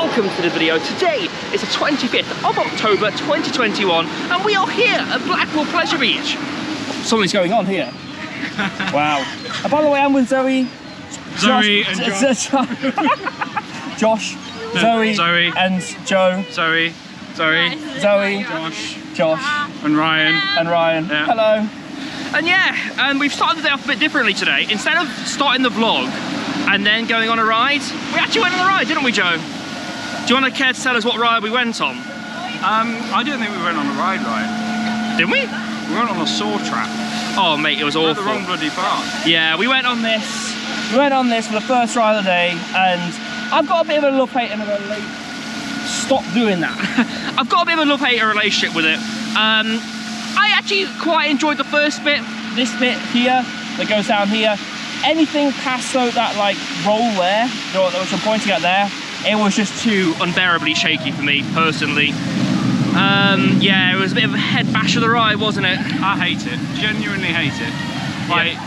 welcome to the video. Today is the 25th of October 2021 and we are here at Blackpool Pleasure Beach. Something's going on here. Wow. And by the way, I'm with Zoe. Zoe and Josh. Josh, Zoe, and Joe. Zoe, Josh, and Ryan. Yeah. Hello. And yeah, we've started the day off a bit differently today. Instead of starting the vlog and then going on a ride, we actually went on a ride, didn't we, Joe? Do you want to care to tell us what ride we went on? I don't think we went on a ride, Ryan. Didn't we? We went on a saw trap. Oh, mate, it was awful. We're at the wrong bloody part. Yeah, we went on this. We went on this for the first ride of the day, and I've got a bit of a love-hate and a relate. Stop doing that. I've got a bit of a love-hate relationship with it. I actually quite enjoyed the first bit. This bit here that goes down here. Anything past that like roll there, which I'm pointing at there, it was just too unbearably shaky for me personally. Yeah, it was a bit of a head bash of the ride, wasn't it? I hate it. Genuinely hate it. Like,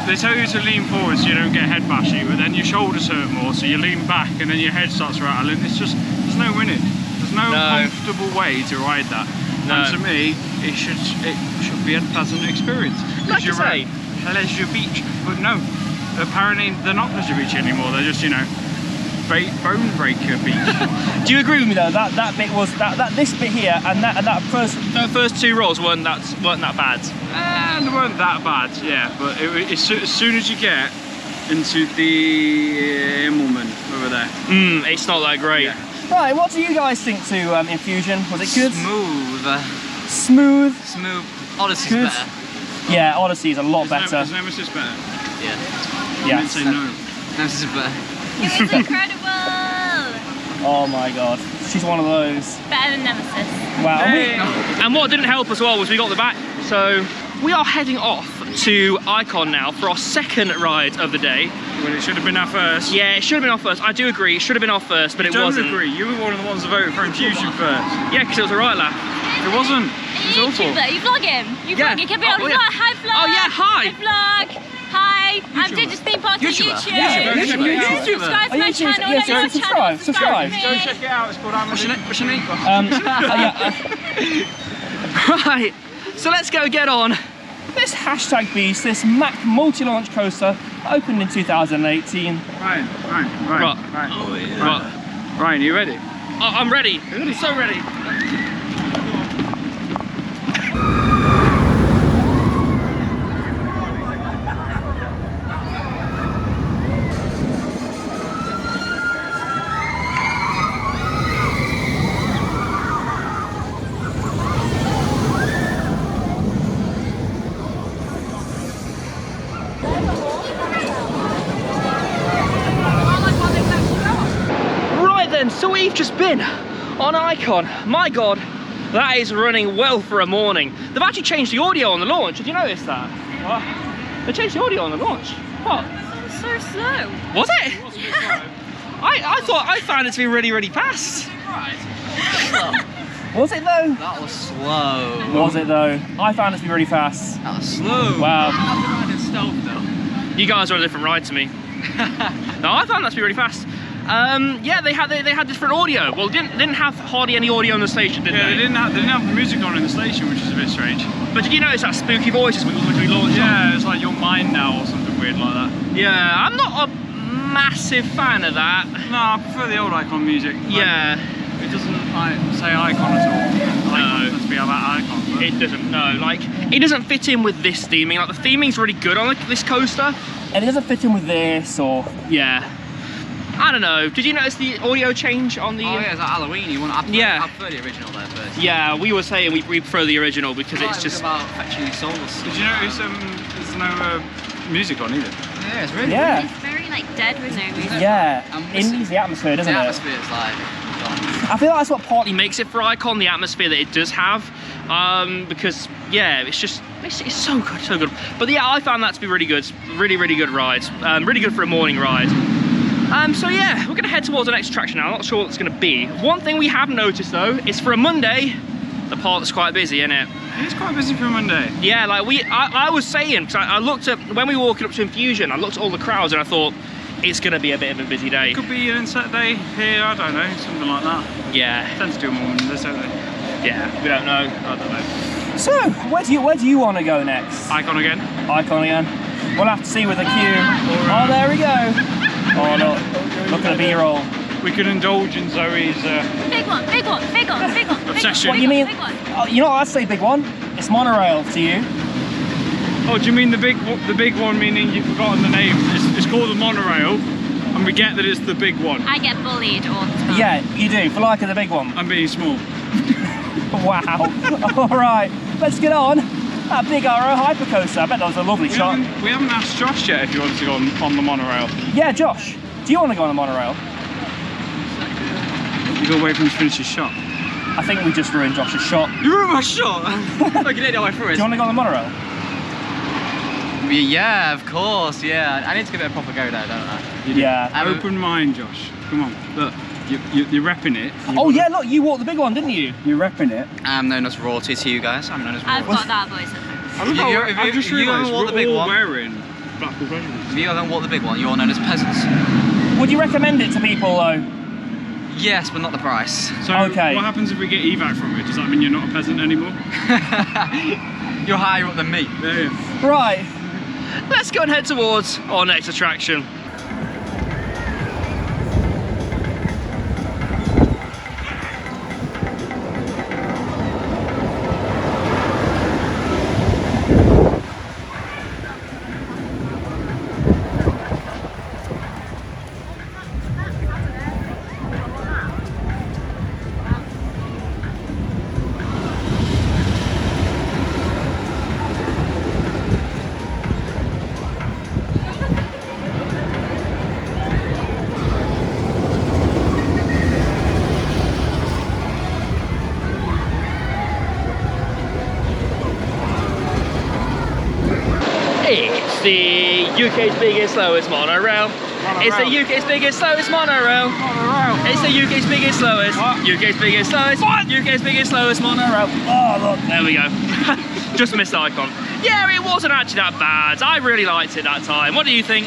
they tell you to lean forward so you don't get head bashy, but then your shoulders hurt more, so you lean back and then your head starts rattling. It's just, there's no winning. There's no comfortable way to ride that. No. And to me, it should be a pleasant experience. Like you say, Pleasure Beach, but no. Apparently they're not Pleasure Beach anymore. They're just, you know, Bone Breaker Beach. Do you agree with me though? That bit was this bit here and that first two rolls weren't that bad. They weren't that bad, yeah. But as soon as you get into the Immelman over there, it's not that great. Yeah. Right, what do you guys think to Infusion? Was it good? Smooth. Smooth. Odyssey's good. better. Yeah, Odyssey's a lot better. Is Nemesis better? Yeah. I didn't say no. Nemesis is better. It was incredible! Oh my god, she's one of those. Better than Nemesis. Wow. Hey. And what didn't help as well was we got the back. So we are heading off to Icon now for our second ride of the day. Well, it should have been our first. Yeah, it should have been our first. I do agree, it should have been our first, but it wasn't. I don't agree, you were one of the ones that voted for Infusion first. Yeah, because it was a right laugh. It wasn't. It was awful. You vlog him. You vlog. You can be on vlog. Hi vlog. Oh yeah, hi. Hi vlog. Hi. I'm Ginger Theme Park on YouTube. Subscribe to my channel. Yeah, subscribe. Go check it out. It's called What's your name? Right. So let's go get on this hashtag beast, this Mac multi-launch coaster opened in 2018. Ryan, you ready? I'm ready. I'm so ready. So we've just been on Icon. My god, that is running well for a morning. They've actually changed the audio on the launch. Did you notice that? What? They changed the audio on the launch. What? So slow. Was it? I found it to be really fast. Was it though? That was slow. Was it though? I found it to be really fast. That was slow. Wow. I'm riding stealth though. You guys are on a different ride to me. No, I found that to be really fast. Yeah, they had different audio. Well, didn't have hardly any audio on the station, did they? Yeah, they didn't have the music on in the station, which is a bit strange. But did you notice that spooky voices which we launched on? Yeah, it's like You're Mine Now or something weird like that. Yeah, I'm not a massive fan of that. No, I prefer the old Icon music. Like, yeah. It doesn't like say Icon at all. No. Let's be about Icon. But it doesn't, no. Like, it doesn't fit in with this theming. Like, the theming's really good on this coaster. And it doesn't fit in with this or... Yeah. I don't know. Did you notice the audio change on the... Oh yeah, it's like Halloween-y one. I prefer the original there first. Yeah, we were saying we prefer the original because it's just... about fetching your souls. Did you notice there's no music on either? Yeah, it's really It's very like dead with no music. Yeah, it needs the atmosphere, doesn't it? The atmosphere's like... I feel like that's what partly makes it for Icon, the atmosphere that it does have. Because, yeah, it's so good. But yeah, I found that to be really good. Really good ride. Really good for a morning ride. So yeah, we're gonna head towards the next attraction now. I'm not sure what it's gonna be. One thing we have noticed though is for a Monday, the park's quite busy, isn't it? It's quite busy for a Monday. Yeah, like I was saying, because I looked at, when we were walking up to Infusion, I looked at all the crowds and I thought, it's going to be a bit of a busy day. It could be an inset day here, I don't know, something like that. Yeah. Tend to do more than this, don't they? Yeah, we don't know. I don't know. So, where do you want to go next? Icon again. Icon again. We'll have to see with the queue. Oh, there we go. Oh, look at the B-roll. We could indulge in Zoe's Big one, big one, big one, big one. obsession. What do you mean? Big one. Oh, you know what I'd say big one? It's monorail to you. Oh, do you mean the big one, meaning you've forgotten the name? It's called the monorail, and we get that it's the big one. I get bullied all the time. Yeah, you do, for liking the big one. I'm being small. Wow. Alright, let's get on. That big arrow hypercoaster. I bet that was a lovely shot. We haven't asked Josh yet if he wants to go on the monorail. Yeah, Josh, do you want to go on the monorail? You got to wait for him to finish his shot. I think we just ruined Josh's shot. You ruined my shot! I can hit it way through Do it. you want to go on the monorail? Yeah, of course, yeah. I need to give it a proper go there, don't I? Yeah. Open mind, Josh. Come on, look. You're repping it. Oh yeah, look, you walked the big one, didn't you? You're repping it. I'm known as royalty to you guys. I'm known as I've royalty. got that voice. I've just realised walk the we're big all one. wearing Blackpool Pleasure Beach. If you haven't walked the big one, you're known as peasants. Would you recommend it to people though? Yes, but not the price. So Okay. what happens if we get evac from it? Does that mean you're not a peasant anymore? You're higher up than me. Yeah. Right. Let's go and head towards our next attraction. It's the UK's biggest, slowest monorail. It's the UK's biggest, slowest monorail. It's the UK's biggest, slowest. UK's biggest, slowest. UK's biggest, slowest monorail. Oh, look. There we go. Just missed the icon. Yeah, it wasn't actually that bad. I really liked it that time. What do you think?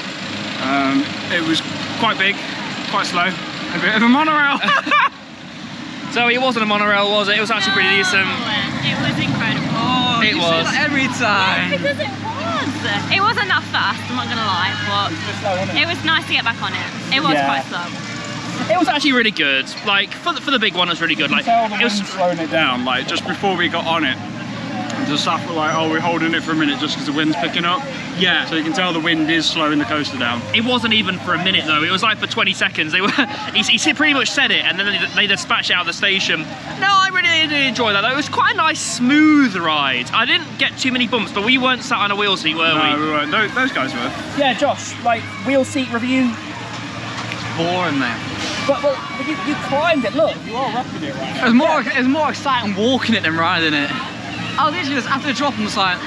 It was quite big, quite slow. A bit of a monorail. So it wasn't a monorail, was it? It was actually pretty decent. It was incredible. Oh, It you was. say that every time. Because it was. It wasn't that fast, I'm not gonna lie, but it was nice to get back on it. It was Yeah. quite slow. It was actually really good. Like for the big one, it was really good. Like it was. slowing it down. Like just before we got on it, the staff were like, "Oh, we're holding it for a minute just because the wind's picking up." Yeah. So you can tell the wind is slowing the coaster down. It wasn't even for a minute though. It was like for 20 seconds. They were. He pretty much said it, and then they dispatched it out of the station. No, I really did enjoy that though. It was quite a nice, smooth ride. I didn't get too many bumps, but we weren't sat on a wheel seat, were No, we? we weren't. Those guys were. Yeah, Josh. Like wheel seat review. Boring, man. But you climbed it. Look, you are wrapping it right now. It was more exciting walking it than riding it. I was literally just after the drop, I'm just like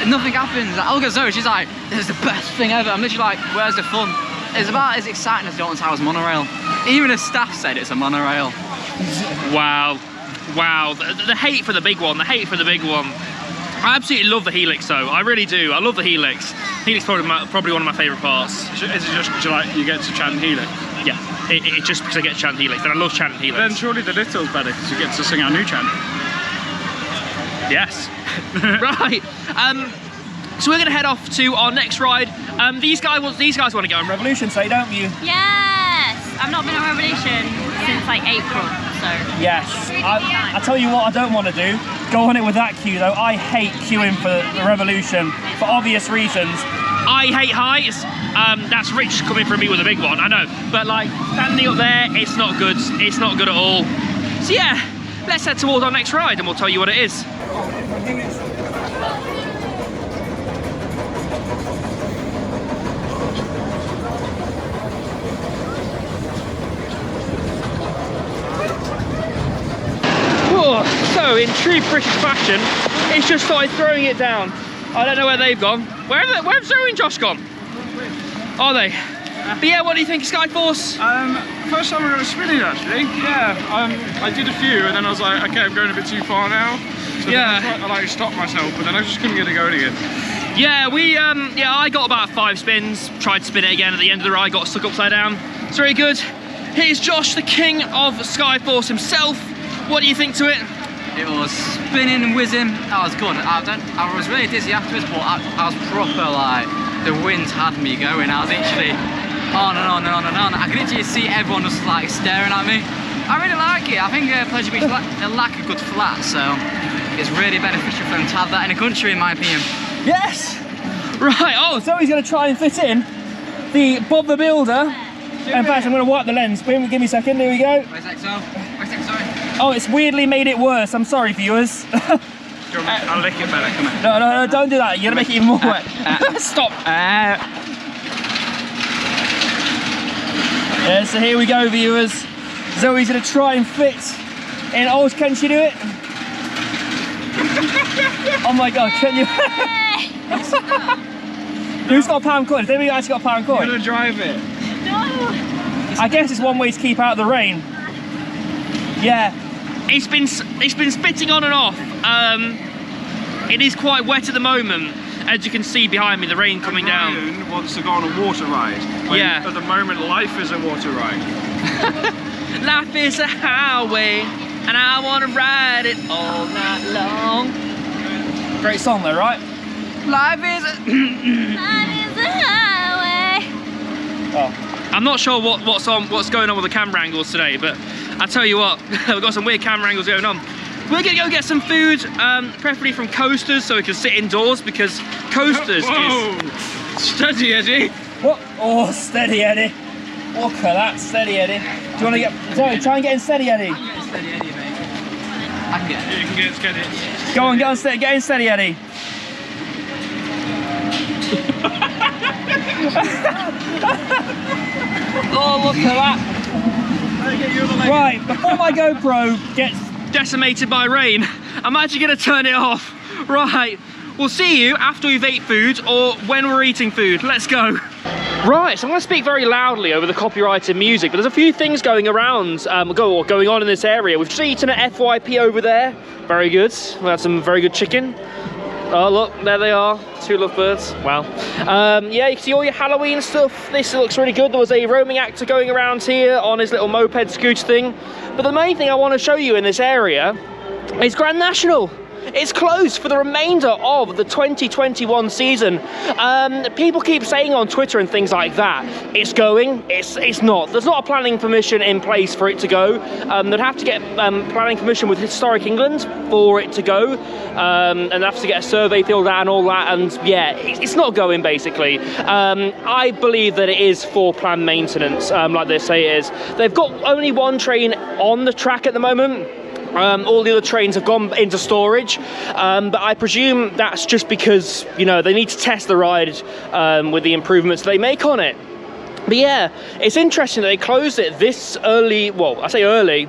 nothing happens. Like, I look at Zoe, she's like, "This is the best thing ever." I'm literally like, "Where's the fun?" It's about as exciting as Dalton Towers monorail. Even the staff said it's a monorail. Wow. The hate for the big one. The hate for the big one. I absolutely love the Helix though. I really do. I love the Helix. Helix is probably one of my favourite parts. Is it just because you get to chant Helix? Yeah. It's just because I get to chant Helix, and I love chanting Helix. Then surely the Little's better because you get to sing our new chant. Yes. Right. So we're going to head off to our next ride. These guys want to go on Revolution, say, don't you? Yes! I've not been on Revolution since like April, so. Yes. I tell you what I don't want to do. Go on it with that queue though. I hate queuing for the Revolution for obvious reasons. I hate heights. That's Rich coming from me with a big one, I know. But like standing up there, it's not good. It's not good at all. So yeah, let's head towards our next ride and we'll tell you what it is. Whoa, so in true British fashion, it's just started throwing it down. I don't know where they've gone. Where have Zoe and Josh gone? Are they? But yeah, what do you think of Skyforce? First time I got a spinning actually. Yeah, I did a few and then I was like, okay, I'm going a bit too far now. So Yeah. then I like stopped myself, but then I just couldn't get it going again. Yeah, I got about 5 spins. Tried to spin it again at the end of the ride, got stuck upside down. It's very good. Here's Josh, the king of Skyforce himself. What do you think to it? It was spinning and whizzing. That was good. I was really dizzy afterwards, but I was proper, like, the wind had me going. I was literally on and on and on and on. I could literally see everyone just like staring at me. I really like it. I think Pleasure Beach lack a good flat, so it's really beneficial for them to have that in a country, in my opinion. Yes! Right, oh, Zoe's going to try and fit in the Bob the Builder. In fact, I'm going to wipe the lens. Give me a second, here we go. Where's XO? Where's XO? Oh, it's weirdly made it worse. I'm sorry, viewers. I'll lick it better, come on. No, don't do that. You're going to make it even more wet. Stop. Yeah, so here we go, viewers. Zoe's going to try and fit in. Oh, can she do it? Oh my God, can you? Who's got a pound coin? Has anybody actually got a pound coin? You're going to drive it? No. I guess it's one way to keep out of the rain. Yeah, it's been spitting on and off. It is quite wet at the moment, as you can see behind me, the rain coming down. Brian wants to go on a water ride. Yeah. At the moment, life is a water ride. Life is a highway, and I want to ride it all night long. Great song though, right? Life is a highway. Oh. I'm not sure what's going on with the camera angles today, but I tell you what, we've got some weird camera angles going on. We're gonna go get some food, preferably from Coasters, so we can sit indoors, because Coasters is... Steady, Eddie. What? Oh, steady, Eddie. Look at that, steady, Eddie. Do you want to get... Zoe, try and get in steady, Eddie. I can get steady Eddie, mate. I can get it. You can get steady. Go on, get in steady, Eddie. Oh, look at that. Right, before my GoPro gets decimated by rain, I'm actually going to turn it off. Right, we'll see you after we've ate food or when we're eating food. Let's go. Right, so I'm going to speak very loudly over the copyrighted music, but there's a few things going around, going on in this area. We've just eaten at FYP over there. Very good. We had some very good chicken. Oh, look, there they are. 2 lovebirds. Wow. Yeah, you can see all your Halloween stuff. This looks really good. There was a roaming actor going around here on his little moped scooter thing. But the main thing I want to show you in this area is Grand National. It's closed for the remainder of the 2021 season. People keep saying on Twitter and things like that, it's going, it's not. There's not a planning permission in place for it to go. They'd have to get planning permission with Historic England for it to go. And they'd have to get a survey filled out and all that, and yeah, it's not going basically. I believe that it is for planned maintenance, like they say it is. They've got only 1 train on the track at the moment. All the other trains have gone into storage, but I presume that's just because, you know, they need to test the ride with the improvements they make on it. But yeah, it's interesting that they closed it this early. Well, I say early.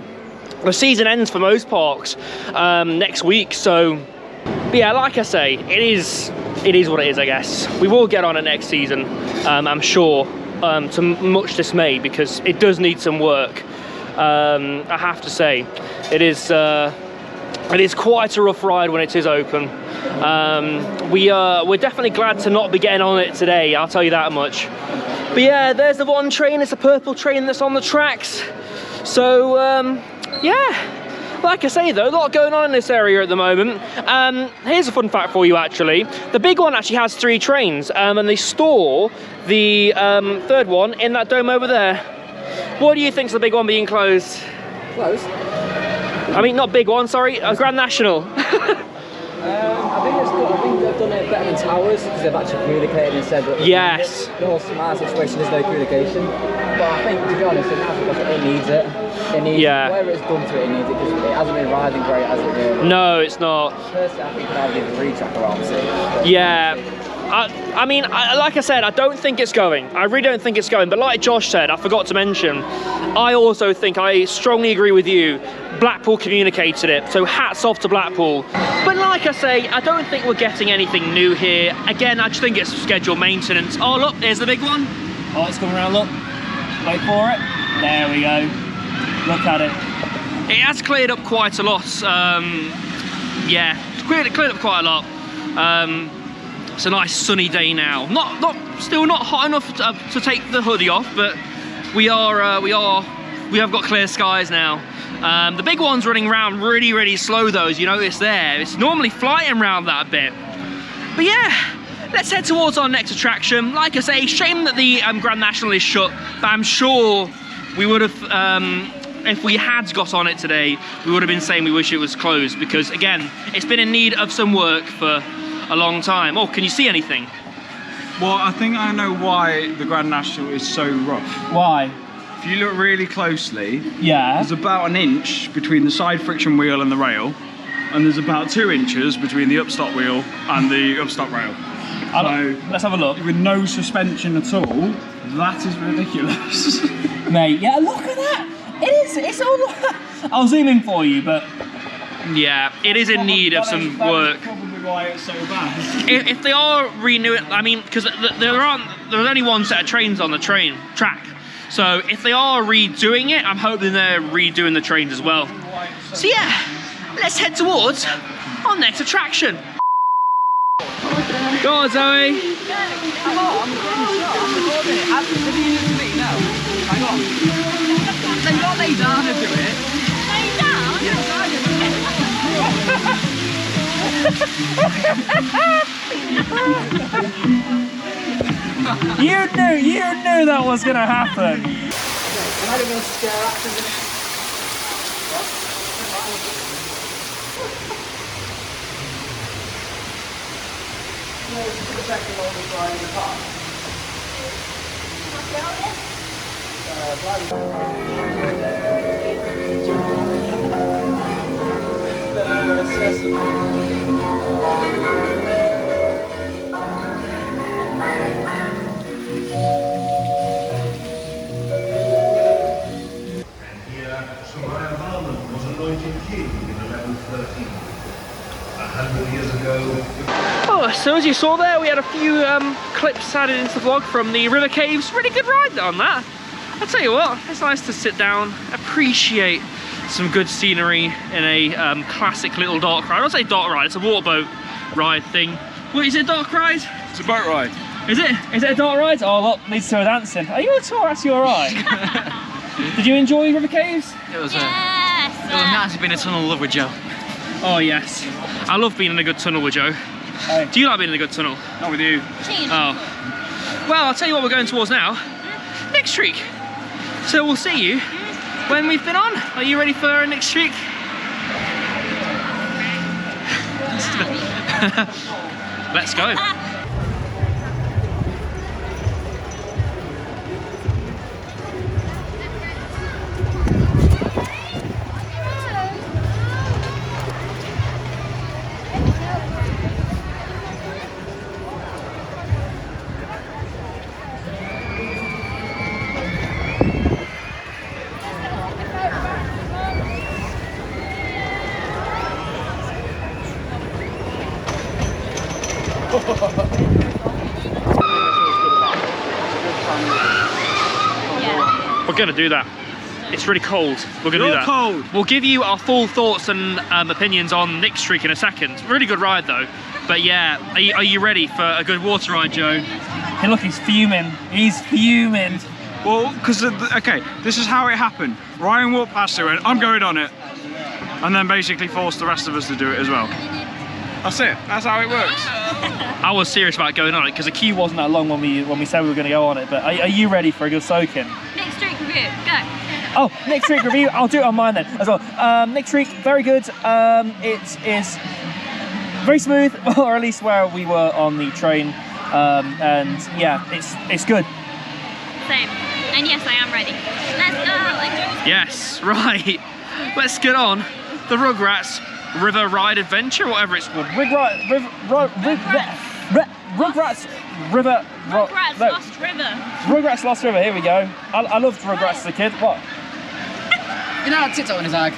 The season ends for most parks next week, so. But yeah, like I say, it is what it is, I guess. We will get on it next season, I'm sure, to much dismay, because it does need some work. I have to say, it is quite a rough ride when it is open. We're definitely glad to not be getting on it today, I'll tell you that much. But yeah, there's the 1 train. It's a purple train that's on the tracks. So yeah, like I say though, a lot going on in this area at the moment. Here's a fun fact for you actually. The big one actually has 3 trains, and they store the 3rd one in that dome over there. What do you think's the big one being closed? Closed? I mean, not big one, sorry, Grand National. I think they've done it better than Towers, because they've actually communicated and said that yes. The whole smart situation, there's no communication. But I think, to be honest, it needs it. It needs whatever it's done to it, it needs it, because it hasn't been riding great, has it really? No, it's not. Personally, I think that would be the retrack around it. Yeah. I mean, like I said, I don't think it's going. I really don't think it's going. But like Josh said, I forgot to mention, I also think, I strongly agree with you, Blackpool communicated it. So hats off to Blackpool. But like I say, I don't think we're getting anything new here. Again, I just think it's scheduled maintenance. Oh, look, there's the big one. Oh, it's coming around, look. Wait for it. There we go. Look at it. It has cleared up quite a lot. Yeah, it's cleared up quite a lot. It's a nice sunny day now. Still not hot enough to take the hoodie off, but we have got clear skies now. The big one's running around really slow though, as you notice there. It's normally flying around that bit. But yeah, let's head towards our next attraction. Like I say, shame that the Grand National is shut, but I'm sure we would have, if we had got on it today, we would have been saying we wish it was closed, because again, it's been in need of some work for a long time. Oh, can you see anything? Well, I think I know why the Grand National is so rough. Why? If you look really closely, yeah, there's about an inch between the side friction wheel and the rail, and there's about 2 inches between the upstop wheel and the upstop rail. So, let's have a look. With no suspension at all, that is ridiculous. Mate, yeah, look at that. It's all... I'll zoom in for you, but... Yeah, it is in need of some work. That's probably why it's so bad. If they are renewing, I mean, because there's only one set of trains on the track. So if they are redoing it, I'm hoping they're redoing the trains as well. So yeah, let's head towards our next attraction. Go on, Zoe. I'm recording it. As the view to me now. Hang on. So you gotta lay down and do it. Lay down? Yes, You knew that was gonna happen. Oh, so as you saw there, we had a few clips added into the vlog from the river caves. Really good ride on that. I'll tell you what, it's nice to sit down, appreciate some good scenery in a classic little dark ride. I don't say dark ride, it's a waterboat ride thing. What is it, a dark ride? It's a boat ride. Is it? Is it a dark ride? Oh, look, leads to a dancing. Are you a tourist? You're alright. Did you enjoy river caves? It was yes. It was nice to be in a tunnel of love with Joe. Oh yes, I love being in a good tunnel with Joe. Hey. Do you like being in a good tunnel? Not with you. Oh. Well, I'll tell you what we're going towards now. Next Streak. So we'll see you when we've been on. Are you ready for next Streak? Let's go. We're gonna do that. It's really cold. We're gonna do that. Cold. We'll give you our full thoughts and opinions on Nick Streak in a second. Really good ride though. But yeah, are you ready for a good water ride, Joe? Hey, look, he's fuming. He's fuming. Well, because, okay, this is how it happened. Ryan walked past it and went, I'm going on it. And then basically forced the rest of us to do it as well. That's it. That's how it works. I was serious about going on it because the queue wasn't that long when we said we were going to go on it. But are you ready for a good soaking? Next Streak review, go. Oh, Nick Streak review. I'll do it on mine then as well. Nick Streak, very good. It is very smooth, or at least where we were on the train. And yeah, it's good. Same. And yes, I am ready. Let's go. Yes, right. Let's get on the Rugrats River Ride Adventure, whatever it's called. Rugrats River. Rugrats Lost River. Rugrats Lost River. Here we go. I loved Rugrats as a kid. What? You know, tits out in his eye.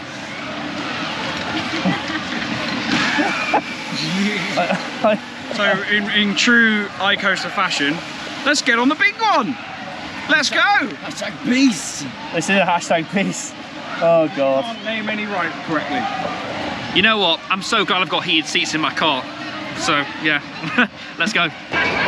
So in true iCoaster fashion, let's get on the big one. Let's go. Hashtag beast. This is a hashtag peace. Oh God. I can't name any right correctly. You know what? I'm so glad I've got heated seats in my car. So yeah, let's go.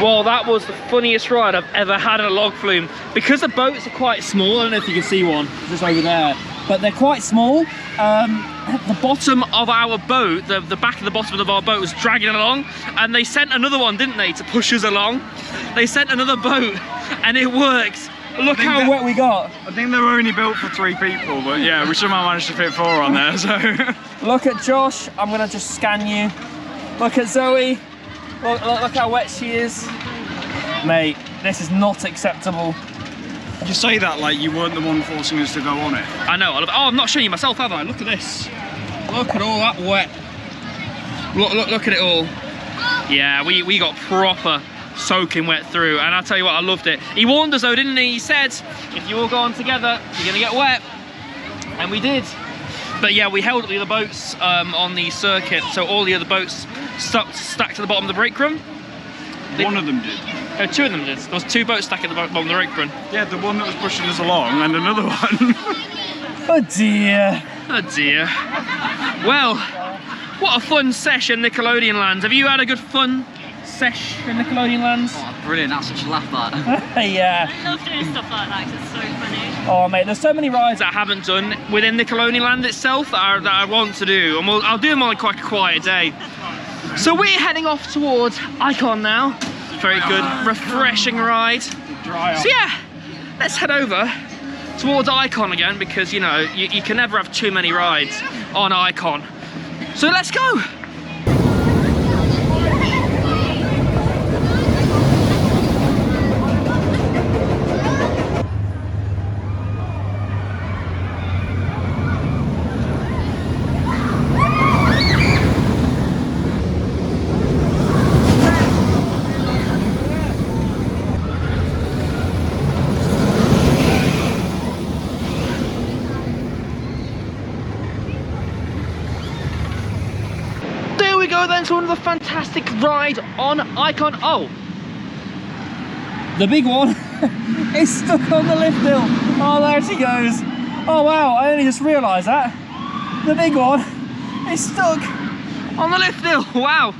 Well, that was the funniest ride I've ever had in a log flume. Because the boats are quite small, I don't know if you can see one just over there, but they're quite small. The bottom of our boat, the back of the bottom of our boat was dragging along, and they sent another one, didn't they, to push us along? They sent another boat, and it worked. Look how wet we got. I think they were only built for 3 people, but yeah, we somehow managed to fit 4 on there, so. Look at Josh, I'm gonna just scan you. Look at Zoe, look how wet she is. Mate, this is not acceptable. You say that like you weren't the one forcing us to go on it. I know, oh, I'm not showing you myself, have I? Look at this. Look at all that wet. Look at it all. Yeah, we got proper soaking wet through, and I'll tell you what, I loved it. He warned us though, didn't he? He said, if you all go on together, you're gonna get wet. And we did. But yeah, we held up the other boats on the circuit, so all the other boats stuck to the bottom of the brake run. One of them did. Oh, 2 of them did. There was 2 boats stuck at the bottom of the brake run. Yeah, the one that was pushing us along, and another one. Oh dear. Oh dear. Well, what a fun session, Nickelodeon Lands. Have you had a good fun sesh in Nickelodeon Lands? Oh, brilliant, that's such a laugh, that. Yeah. I love doing stuff like that, 'cause it's so funny. Oh mate, there's so many rides that I haven't done within Nickelodeon Land itself that I want to do, and I'll do them on quite a quiet day. So we're heading off towards Icon now. Very good, refreshing ride. So yeah, let's head over towards Icon again, because you know, you can never have too many rides on Icon. So let's go. Then to another fantastic ride on Icon. Oh, the big one is stuck on the lift hill. Oh, there she goes. Oh wow, I only just realised that. The big one is stuck on the lift hill. Wow,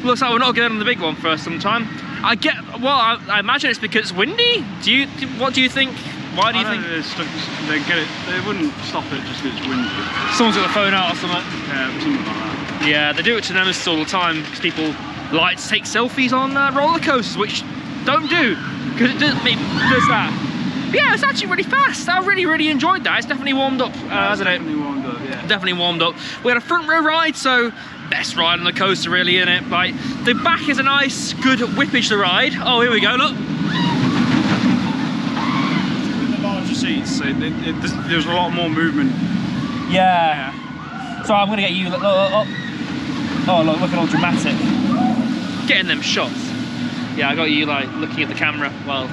looks like we're not going on the big one for some time. I imagine it's because it's windy. What do you think? Why do you think they wouldn't stop it just because it's windy? Someone's got the phone out or something? Yeah, something like that. Yeah, they do it to Nemesis all the time because people like to take selfies on roller coasters, which don't do, because it does that. But yeah, it's actually really fast. I really enjoyed that. It's definitely warmed up, hasn't it? Definitely warmed up, yeah. Definitely warmed up. We had a front row ride, so best ride on the coaster really, isn't it? Like, the back is a nice, good whippage to ride. Oh, here we go, look. With the larger seats, so there's a lot more movement. Yeah. So I'm gonna get you. Oh look at all dramatic. Getting them shots. Yeah, I got you like looking at the camera. Well,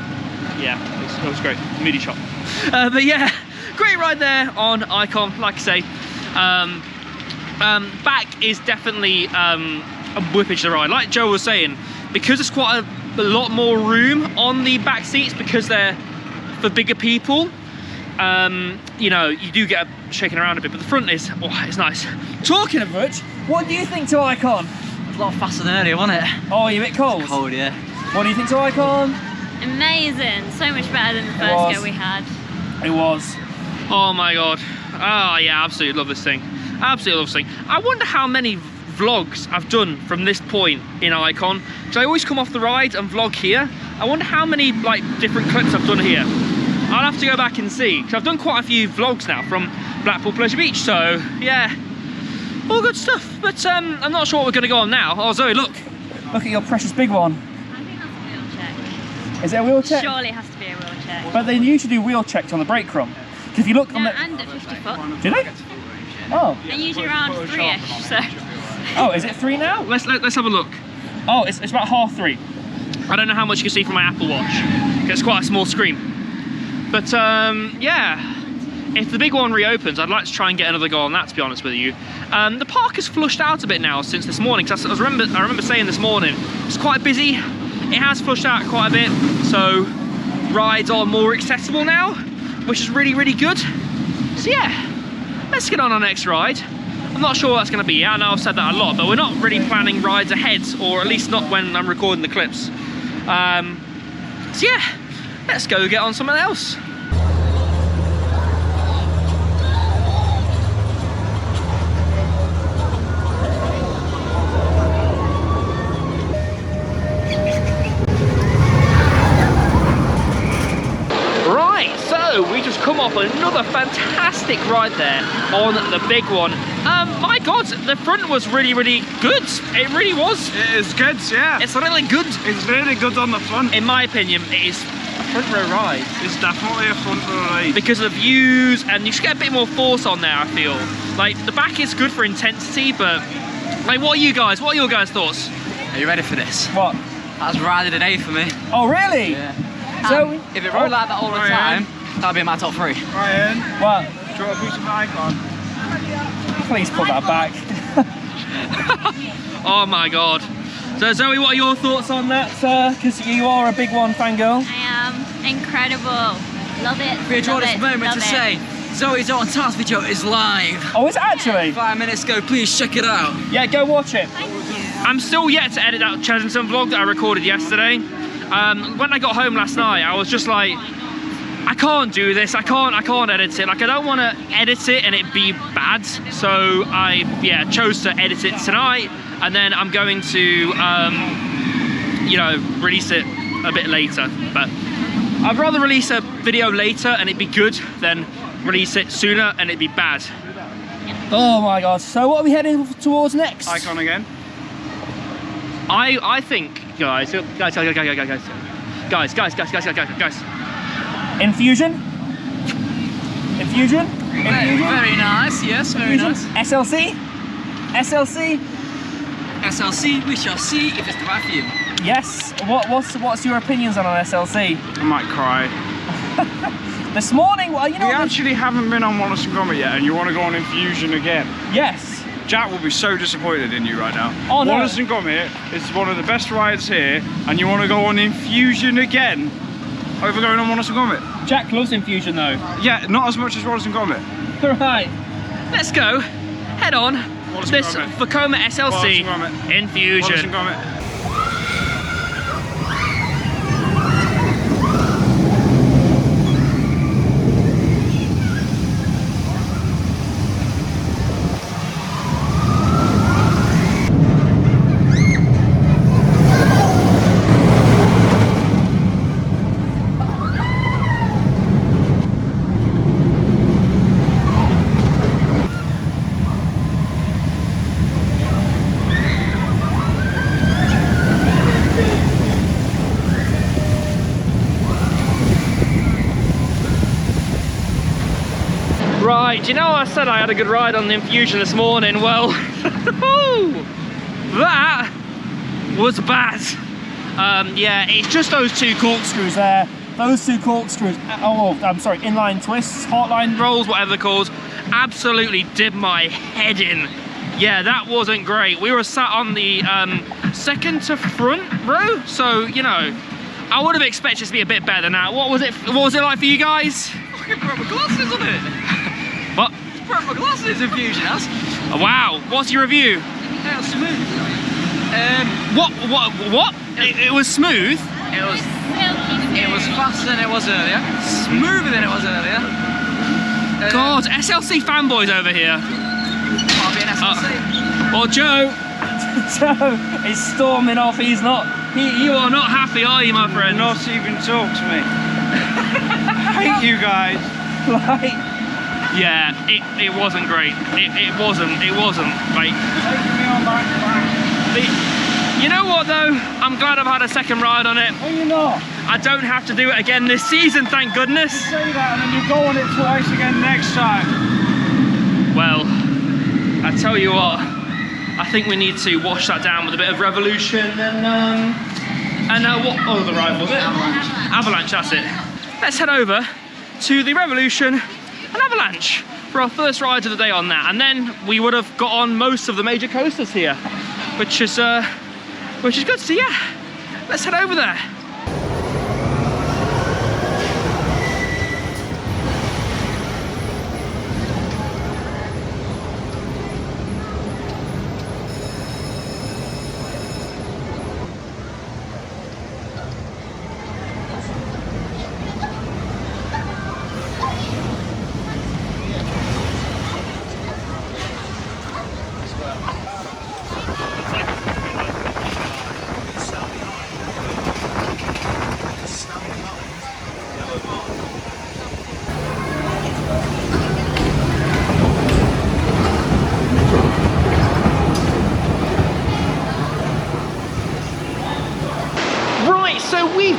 yeah, it was great. Moody shot. But yeah, great ride there on Icon. Like I say, back is definitely a whippage to ride. Like Joe was saying, because there's quite a lot more room on the back seats because they're for bigger people. You know, you do get shaking around a bit, but the front is, oh, it's nice. Talking of which, what do you think to Icon? It's a lot faster than earlier, wasn't it? Oh, you're a bit cold? It's cold, yeah. What do you think to Icon? Amazing, so much better than the first go we had. It was. Oh my god. Oh yeah, absolutely love this thing. Absolutely love this thing. I wonder how many vlogs I've done from this point in Icon, because I always come off the ride and vlog here. I wonder how many like different clips I've done here. I'll have to go back and see, because I've done quite a few vlogs now from Blackpool Pleasure Beach, so yeah, all good stuff. But I'm not sure what we're going to go on now. Oh Zoe, look at your precious big one. I think that's a wheel check. Is it a wheel check? Surely it has to be a wheel check. But they usually do wheel checks on the brake run. If you look on the... and at 50 foot. Do they? Oh. They're usually around 3-ish, so... Oh, is it 3 now? Let's have a look. Oh, it's about 3:30. I don't know how much you can see from my Apple Watch, because it's quite a small screen. But yeah, if the big one reopens, I'd like to try and get another go on that, to be honest with you. The park has flushed out a bit now since this morning, because I remember saying this morning, it's quite busy. It has flushed out quite a bit, so rides are more accessible now, which is really good. So yeah, let's get on our next ride. I'm not sure that's going to be. I know I've said that a lot, but we're not really planning rides ahead, or at least not when I'm recording the clips. So yeah, let's go get on something else. Right, so we just come off another fantastic ride there on the big one. My God, the front was really, really good. It really was. It is good, yeah. It's really good. It's really good on the front. In my opinion, it is a front row ride. It's definitely a front row ride. Because of the views, and you should get a bit more force on there, I feel. Like, the back is good for intensity, but like, what are your guys' thoughts? Are you ready for this? What? That's ride of the day for me. Oh, really? Yeah. So, if it rolled like that all the time, that'd be in my top 3. Ryan, what? do you want to put some icon? Please put that back. Oh my God. So Zoe, what are your thoughts on that? Because you are a big one fangirl. I am. Incredible. Love it. We enjoy love this it, moment love to it. say Zoe's on task video is live. Oh, is it actually? 5 minutes ago, please check it out. Yeah, go watch it. Thank you. I'm still yet to edit that Chesington vlog that I recorded yesterday. When I got home last night, I was just like, I can't do this. I can't edit it. Like, I don't want to edit it and it be bad. So I, chose to edit it tonight, and then I'm going to, you know, release it a bit later. But I'd rather release a video later and it'd be good than release it sooner and it'd be bad. Oh my God. So what are we heading towards next? Icon again. I think, guys. Infusion? Infusion? Very nice, yes, very nice. SLC? SLC? SLC, we shall see if it's the right for you. Yes. What's your opinions on an SLC? I might cry. This morning, well, you know. We actually haven't been on Wallace and Gromit yet, and you want to go on Infusion again. Yes. Jack will be so disappointed in you right now. Oh no. Wallace and Gromit is one of the best rides here, and you want to go on Infusion again over going on Wallace and Gromit. Jack loves Infusion though. Yeah, not as much as Wallace and Gromit. Right. Let's go. Head on. Wallace and This Gromit. Vekoma SLC Wallace and Gromit. Infusion. Wallace and Gromit. Right, you know I said I had a good ride on the Infusion this morning? Well, that was bad. Yeah, it's just those two corkscrews there. Those two corkscrews, I'm sorry, inline twists, hotline rolls, whatever they're called, absolutely did my head in. Yeah, that wasn't great. We were sat on the second to front row, so, you know, I would have expected it to be a bit better than that. What was it like for you guys? Fucking broke my glasses on it. What? It's broke my glasses, Infusion has. Oh, wow, what's your review? It was smooth. What? It was smooth? It was Silky. It was faster than it was earlier, smoother than it was earlier. God, SLC fanboys over here. Might be an SLC. Well, Joe is storming off. He's not. You are not happy, are you, my friend? Not even talk to me. I hate you guys. Like, yeah, it wasn't great. It wasn't. Like, Taking me on back. you know what though? I'm glad I've had a second ride on it. Are you not? I don't have to do it again this season, thank goodness. You say that and then you go on it twice again next time. Well, I tell you what, I think we need to wash that down with a bit of Revolution and what other ride was it? Avalanche, that's it. Let's head over to the Revolution and Avalanche for our first ride of the day on that, and then we would have got on most of the major coasters here, which is good. So yeah, let's head over there.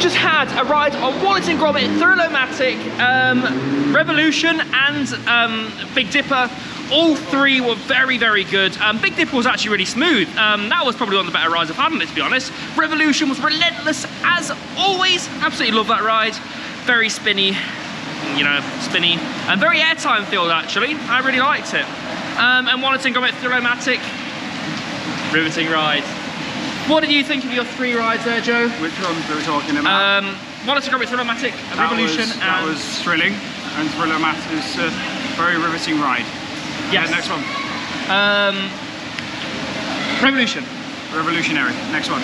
just had a ride on Wallace and Gromit, Thrill-O-Matic, Revolution and Big Dipper. All three were very, very good. Big Dipper was actually really smooth. That was probably one of the better rides I've had on it, to be honest. Revolution was relentless as always. Absolutely love that ride. Very spinny, you know, spinny. And very airtime filled, actually. I really liked it. And Wallace and Gromit, Thrill-O-Matic. Riveting ride. What did you think of your three rides there, Joe? Which ones are we talking about? Wallace and Gromit, Thrill-O-Matic, Revolution, that was thrilling, and Thrill-O-Matic is a very riveting ride. Yes. Next one. Revolution. Revolutionary. Next one.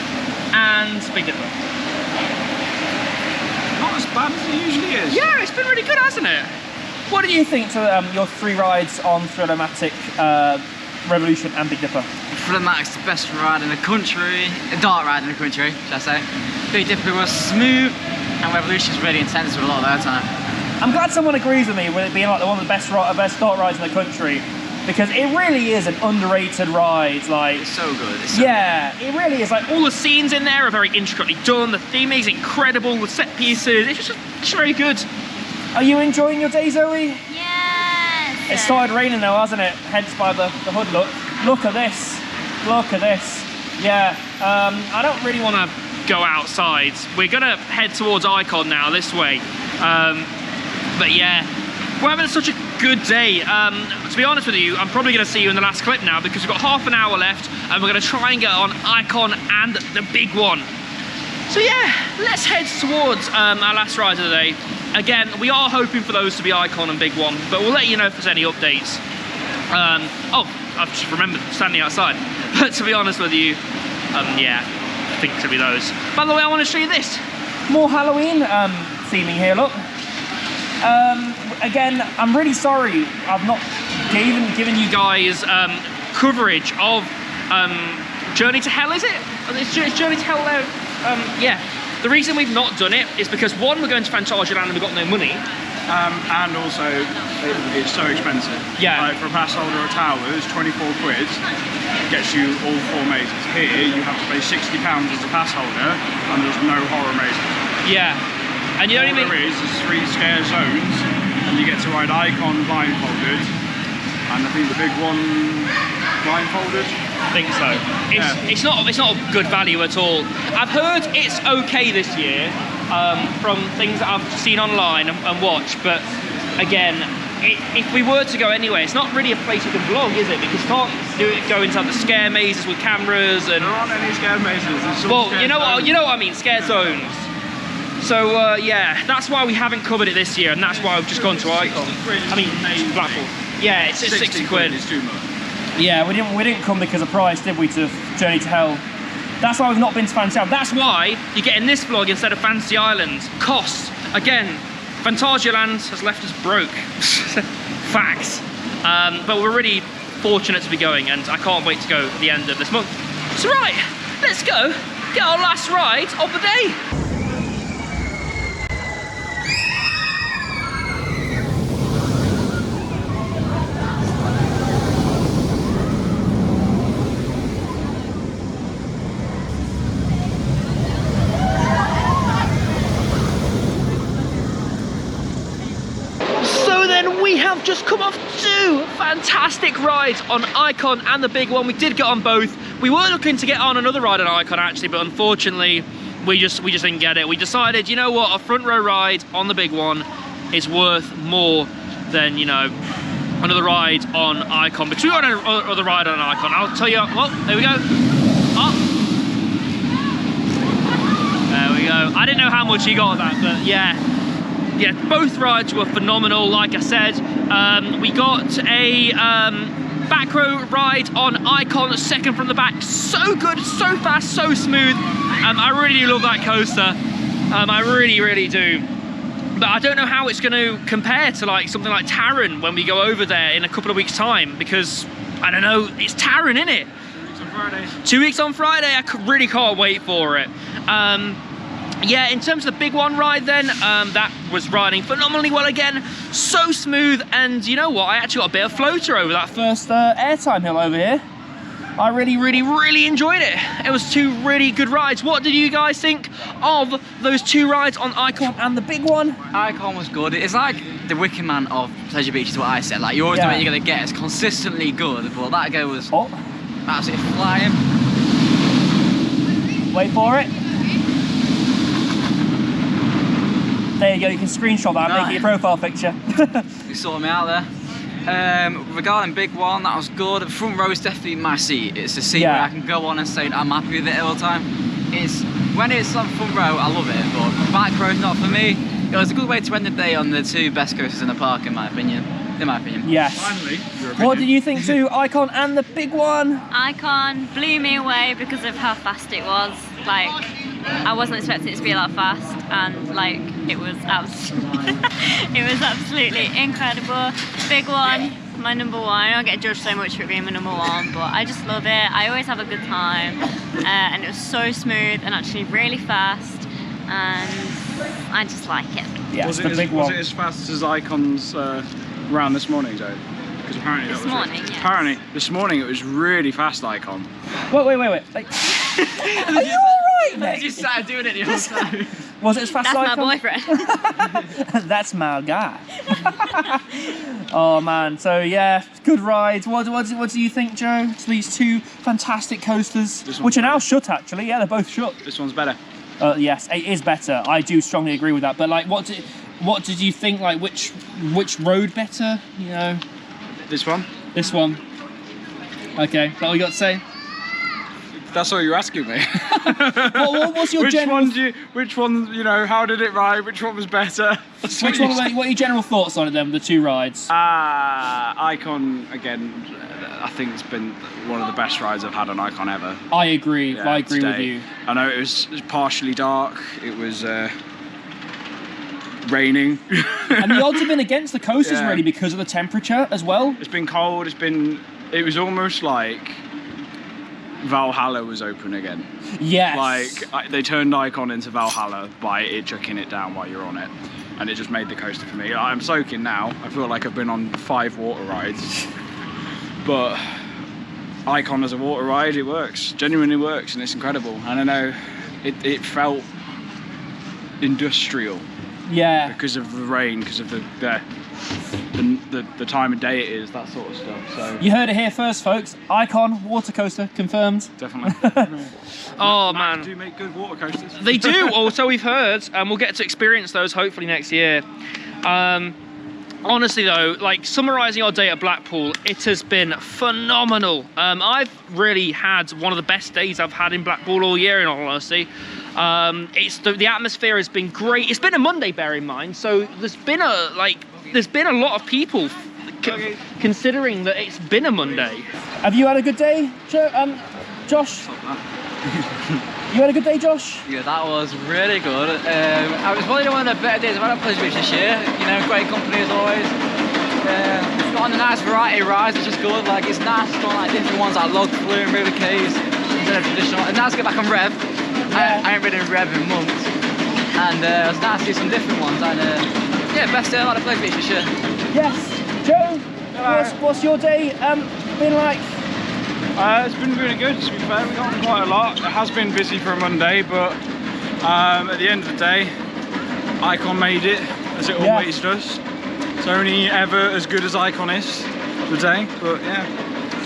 And Big Dipper. Not as bad as it usually is. Yeah, it's been really good, hasn't it? What do you think to your three rides on Thrill-O-Matic, Revolution and Big Dipper? Thrill-O-Matic's the best ride in the country, a dark ride in the country, should I say. Big Dipper was smooth, and Revolution's really intense with a lot of airtime. I'm glad someone agrees with me with it being like one of the best dark rides in the country, because it really is an underrated ride. Like, it's so good. It's so good. It really is. Like, all the scenes in there are very intricately done. The theming is incredible. The set pieces, it's just very good. Are you enjoying your day, Zoe? Yes. It started raining though, hasn't it? Hence by the hood look. Look at this. Look at this. Yeah. I don't really want to go outside. We're gonna head towards Icon now, this way. But yeah, we're having such a good day. To be honest with you, I'm probably going to see you in the last clip now because we've got half an hour left and we're going to try and get on Icon and the big one. So yeah, let's head towards our last ride of the day. Again, we are hoping for those to be Icon and big one, but we'll let you know if there's any updates. Oh, I've just remembered standing outside. But to be honest with you, yeah, I think it's going to be those. By the way, I want to show you this. More Halloween theming here, look. Again, I'm really sorry I've not given you guys coverage of Journey to Hell, is it? It's Journey to Hell there. Yeah. The reason we've not done it is because one, we're going to Fantasyland and we've got no money. And also, it's so expensive. Yeah. Like for a pass holder at Towers, 24 quid gets you all 4 mazes. Here, you have to pay £60 as a pass holder and there's no horror mazes. Yeah. And you don't even... All there is 3 scare zones, and you get to ride Icon blindfolded, and I think the big one blindfolded. I think so. It's not a good value at all. I've heard it's okay this year from things that I've seen online and watched, but again, if we were to go anyway, it's not really a place you can vlog, is it? Because you can't go into the scare mazes with cameras and. There aren't any scare mazes. Well, you know what I mean, scare zones. So yeah, that's why we haven't covered it this year, and that's why we've just gone to Icon. I mean, Blackpool. Yeah, it's 60 quid. It's too much. Yeah, we didn't come because of price, did we, to Journey to Hell? That's why we've not been to Fantasy Island. That's why you're getting this vlog instead of Fantasy Island. Cost. Again, Fantasyland has left us broke. Facts. But we're really fortunate to be going, and I can't wait to go at the end of this month. So right, let's go get our last ride of the day. We have just come off 2 fantastic rides on Icon and the big one. We did get on both. We were looking to get on another ride on Icon actually, but unfortunately we just didn't get it. We decided, you know what, a front row ride on the big one is worth more than, you know, another ride on Icon. But we got another ride on Icon. I'll tell you, well, there we go. Oh. There we go. I didn't know how much he got of that, but yeah. Yeah, both rides were phenomenal, like I said. We got a back row ride on Icon, second from the back. So good, so fast, so smooth. I really love that coaster. I really, really do. But I don't know how it's going to compare to like something like Taron when we go over there in a couple of weeks' time, because, I don't know, it's Taron, isn't it? 2 weeks on Friday. 2 weeks on Friday, I really can't wait for it. Yeah, in terms of the big one ride then, that was riding phenomenally well again, so smooth, and you know what, I actually got a bit of floater over that first airtime hill over here. I really enjoyed it. It was 2 really good rides. What did you guys think of those 2 rides on Icon and the big one? Icon was good. It's like the Wicker Man of Pleasure Beach is what I said. Like, you always know what you're going to get. It's consistently good, but that go was absolutely flying. Wait for it. There you go, you can screenshot that and make it your profile picture. You sorted me out there. Regarding big one, that was good. The front row is definitely my seat. It's a seat where I can go on and say I'm happy with it all the time. When it's on front row, I love it, but back row's not for me. It was a good way to end the day on the 2 best coasters in the park, in my opinion. Yes. Finally, what did you think too, Icon and the big one? Icon blew me away because of how fast it was. Like, I wasn't expecting it to be that fast, and like it was absolutely incredible. Big one, my number 1. I don't get judged so much for it being my number 1, but I just love it. I always have a good time, and it was so smooth and actually really fast, and I just like it. Yeah, was it as fast as Icon's round this morning, Joe? Because apparently apparently this morning it was really fast, Icon. Wait. Like, are you alright, mate? You just started doing it the whole time. Was it as fast as Icon? That's my boyfriend. That's my guy. Oh man, so yeah, good rides. What do you think, Joe, to these 2 fantastic coasters, which are now shut actually? Yeah, they're both shut. This one's better. Yes, it is better. I do strongly agree with that. But like, what did you think? Like, which rode better? You know, this one. This one. Okay, is that all you got to say? That's all you're asking me. What's your general? Which one? You know, how did it ride? Which one was better? What are your general thoughts on it then? The 2 rides. Icon again. I think it's been one of the best rides I've had on Icon ever. I agree. Yeah, I agree with you. I know it was partially dark. It was raining. And the odds have been against the coasters really because of the temperature as well. It's been cold. It was almost like Valhalla was open again. Yes. Like they turned Icon into Valhalla by it chucking it down while you're on it, and it just made the coaster for me. I'm soaking now. I feel like I've been on 5 water rides, but Icon as a water ride, it works. Genuinely works, and it's incredible. And I know it felt industrial. Yeah. Because of the rain, because of the time of day it is, that sort of stuff. So you heard it here first, folks. Icon water coaster confirmed. Definitely. Oh man, they do make good water coasters. They do. Also, we've heard, and we'll get to experience those hopefully next year. Honestly though, like summarising our day at Blackpool, it has been phenomenal. I've really had one of the best days I've had in Blackpool all year, in all honesty. The atmosphere has been great. It's been a Monday, bear in mind, so there's been a lot of people considering that it's been a Monday. Have you had a good day, Josh? You had a good day, Josh? Yeah, that was really good. I was probably one of the better days I've had at Pleasure Beach this year. You know, great company as always. Got on a nice variety of rides, which is good. Like, it's nice to go on like different ones like log flume, river caves, instead of traditional. It's nice to get back on Rev. Yeah. I ain't ridden Rev in months. And it was nice to see some different ones. And yeah, best day I've had at Pleasure Beach this year. Yes. Joe, what's your day been like? It's been really good, to be fair. We've gotten quite a lot. It has been busy for a Monday, but at the end of the day, Icon made it, as it always does. It's only ever as good as Icon is today, but yeah.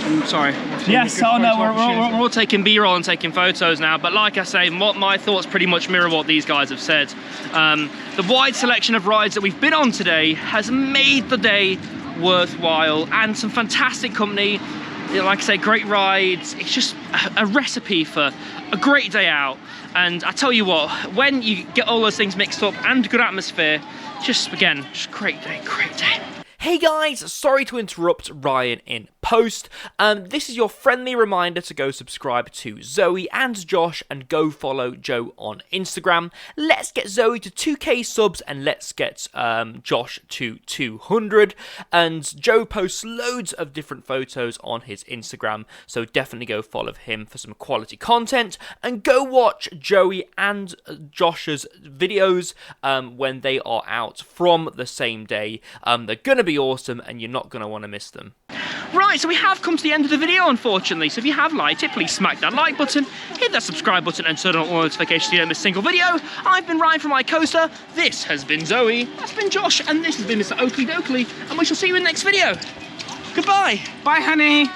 I'm sorry. Yes, oh no, we're all taking B-roll and taking photos now, but like I say, my thoughts pretty much mirror what these guys have said. The wide selection of rides that we've been on today has made the day worthwhile, and some fantastic company. Like I say, great rides. It's just a recipe for a great day out. And I tell you what, when you get all those things mixed up and good atmosphere, just great day, great day. Hey guys, sorry to interrupt Ryan in post. This is your friendly reminder to go subscribe to Zoe and Josh and go follow Joe on Instagram. Let's get Zoe to 2k subs and let's get Josh to 200. And Joe posts loads of different photos on his Instagram, so definitely go follow him for some quality content and go watch Joey and Josh's videos when they are out from the same day. They're gonna be awesome and you're not going to want to miss them. Right, so we have come to the end of the video, unfortunately. So if you have liked it, please smack that like button, hit that subscribe button, and turn on all notifications so you don't miss a single video. I've been Ryan from iCoaster. This has been Zoe. That's been Josh, and this has been Mr. Oakley Dokley. And we shall see you in the next video. Goodbye. Bye, honey.